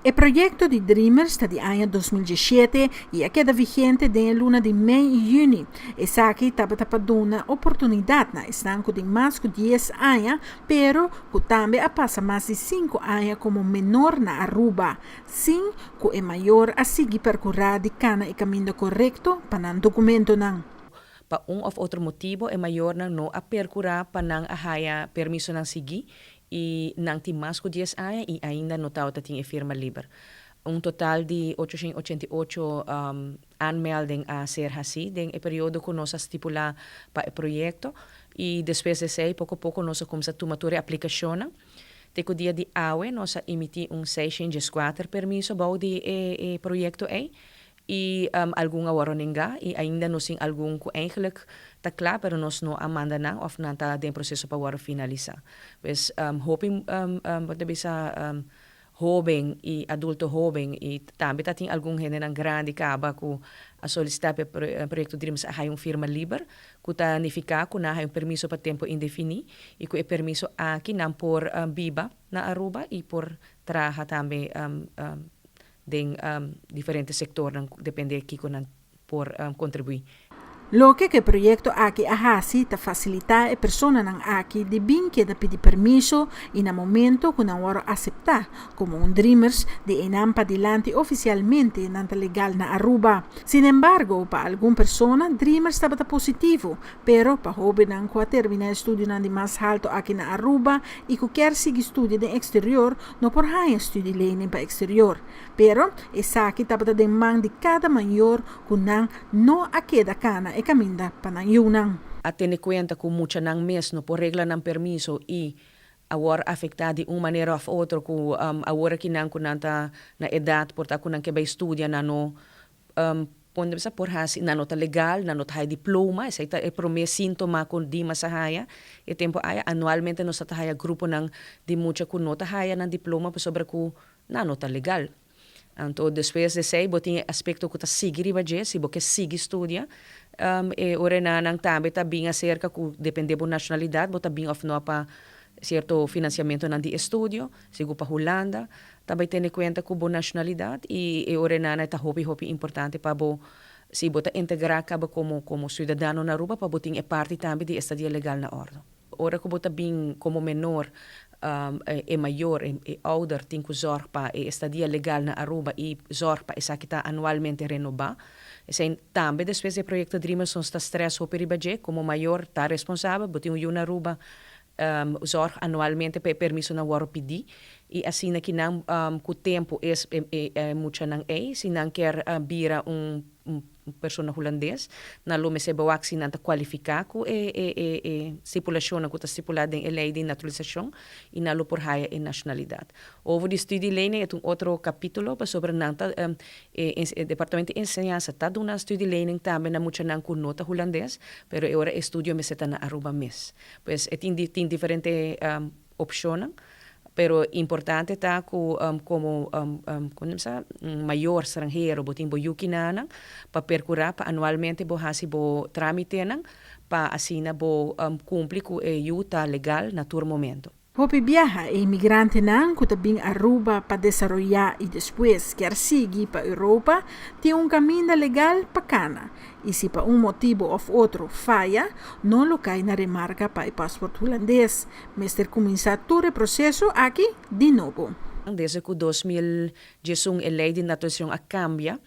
O projeto de Dreamers está de ano 2017 e a queda vigente de luna de maio e junho. Essa aqui está para dar uma oportunidade na estanco de mais de 10 anos, pero que também a passa mais de 5 anos como menor na Aruba. Sim, que é maior a seguir percorrer de cana e caminho correto para um documento não. Pa of outro motivo é maior na no a percurar para não a permisso não seguir e não tem mais que 10 anos e ainda não está tinha firma livre. Total de 888 aanmelding a ser assim, em período que nós estipular para o projeto e depois de sei, pouco a pouco nós começamos a tomar a aplicação. Teco dia de aue, nós emitir 604 permisso para o projeto e alguma warninga e ainda não tem algum que eigenlijk está claro, pero nós não amanda não, ou não está em processo para finalizar. Pues hoping pode bisa jovem e adulto jovem e também tem algum gênero grande que acaba com a solicitar para o projeto Dreams a firma livre, que está significa que não permisso para tempo indefinido e que é permisso aqui não por viva na Aruba e por trabalhar também de diferentes sectores, depende aqui por contribuir. Lo que el proyecto aquí ahasi ta facilita a persona nan aquí de bin que da pedir permiso y na momento que nan waro aceptar como un Dreamers de enampa adelante oficialmente nanta legal na Aruba. Sin embargo, para alguna persona Dreamers estaba positivo, pero para joven nan que termina estudio nan de más alto aquí na Aruba y que quer seguir estudio de exterior, no por high estudio learning para exterior. Pero esa aquí estaba de man de cada mayor que nan no a queda cana e caminda panayunan. A tener cuenta que mucha nan mes no por regla nan permiso y agora afectar de uma maneira ou outra que agora que nan kunanta na edad porta kunan que vai estudia na no ponde sa por hasi na nota legal na nota diploma essa é promessa sintoma com dima sa haya e tempo aya anualmente nos sa haya grupo nan de mucha ku nota haya nan diploma sobre ku na nota legal. Então, depois de sei, botinha aspecto que tá seguir ibaje, se você sigue estudia, e ora nang também tá bem acerca que depende da nacionalidade, bota bem of no para certo financiamento nan de estudio, sigo para Holanda, também tem em conta com boa nacionalidade e ora nana tá hobby importante para bo se bota integrar acaba como cidadão na Aruba para botinha parte também de estadia legal na ordem. Ora que bota bem como menor é maior, é ouder, tem que zorg para a estadia legal na Aruba e zorg para essa que está anualmente renovar. Esse também, depois do projeto Dreamers, nós está stress o peribaje, como maior está responsável, botem o na Aruba zorg anualmente para permisso na Waro pedir e assim que não com o tempo é muito não se não quer vira persona holandês na lume se bawak se não qualificar com stipulação que está stipulada em lei de naturalização e na por haya em nacionalidade. Over de studie lene é outro capítulo sobre nanta departamento de enseñança está dando uma studie lene também na muita não com nota holandês, pero agora estudio me seta na Aruba mes. Pues tem diferente opções. Pero importante está como maior estrangeiro botin bo yuki nana para percurar pa anualmente bo hasi bo trámite nan pa asina bo cumplir com yuta legal na tur momento. Hopi viaja e imigrante nan que também Aruba para desarrollar e depois quer seguir para Europa tem caminho legal para cana e se para motivo ou outro falha não lo cai na remarca para o passaporte holandês mas ter começar todo o processo aqui de novo. Desde que 2011 a lei de naturalização cambia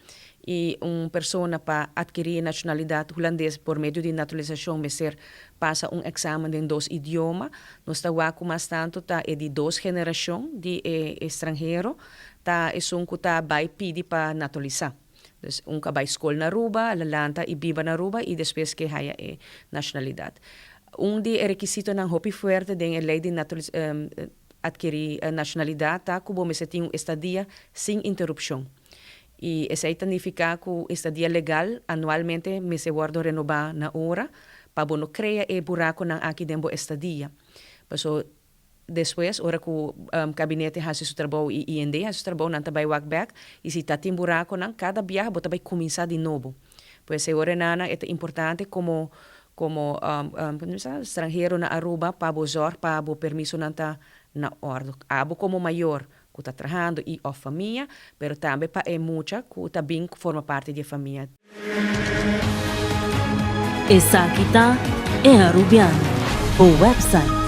e pessoa para adquirir nacionalidade holandesa por meio de naturalização messer passa exame em 2 idiomas. Nós estamos com mais tanto tá é de 2 gerações de estrangeiro tá é que tá vai pedir para naturalizar. Dus que vai escola na Aruba, lalanta e viva na Aruba e depois que haya nacionalidade. De requisito não hopi fuerte de lei de adquirir nacionalidade tá como você tem estadia sem interrupção. E essa significa que o estadia legal anualmente me se guarda renovar na hora para não criar buraco na aqui dentro da estadia. So, depois, ora que o gabinete faz seu trabalho e IND faz seu trabalho, não vai walk back, e se está tem buraco, não, cada viagem vai começar de novo. Pois ora nana é importante como estrangeiro na Aruba para bozor para o permisso não tá na ordem. Abo como maior que está trabalhando e a família, pero também para é muita que também forma parte da família. Essa aqui tá é a Rubiano, o website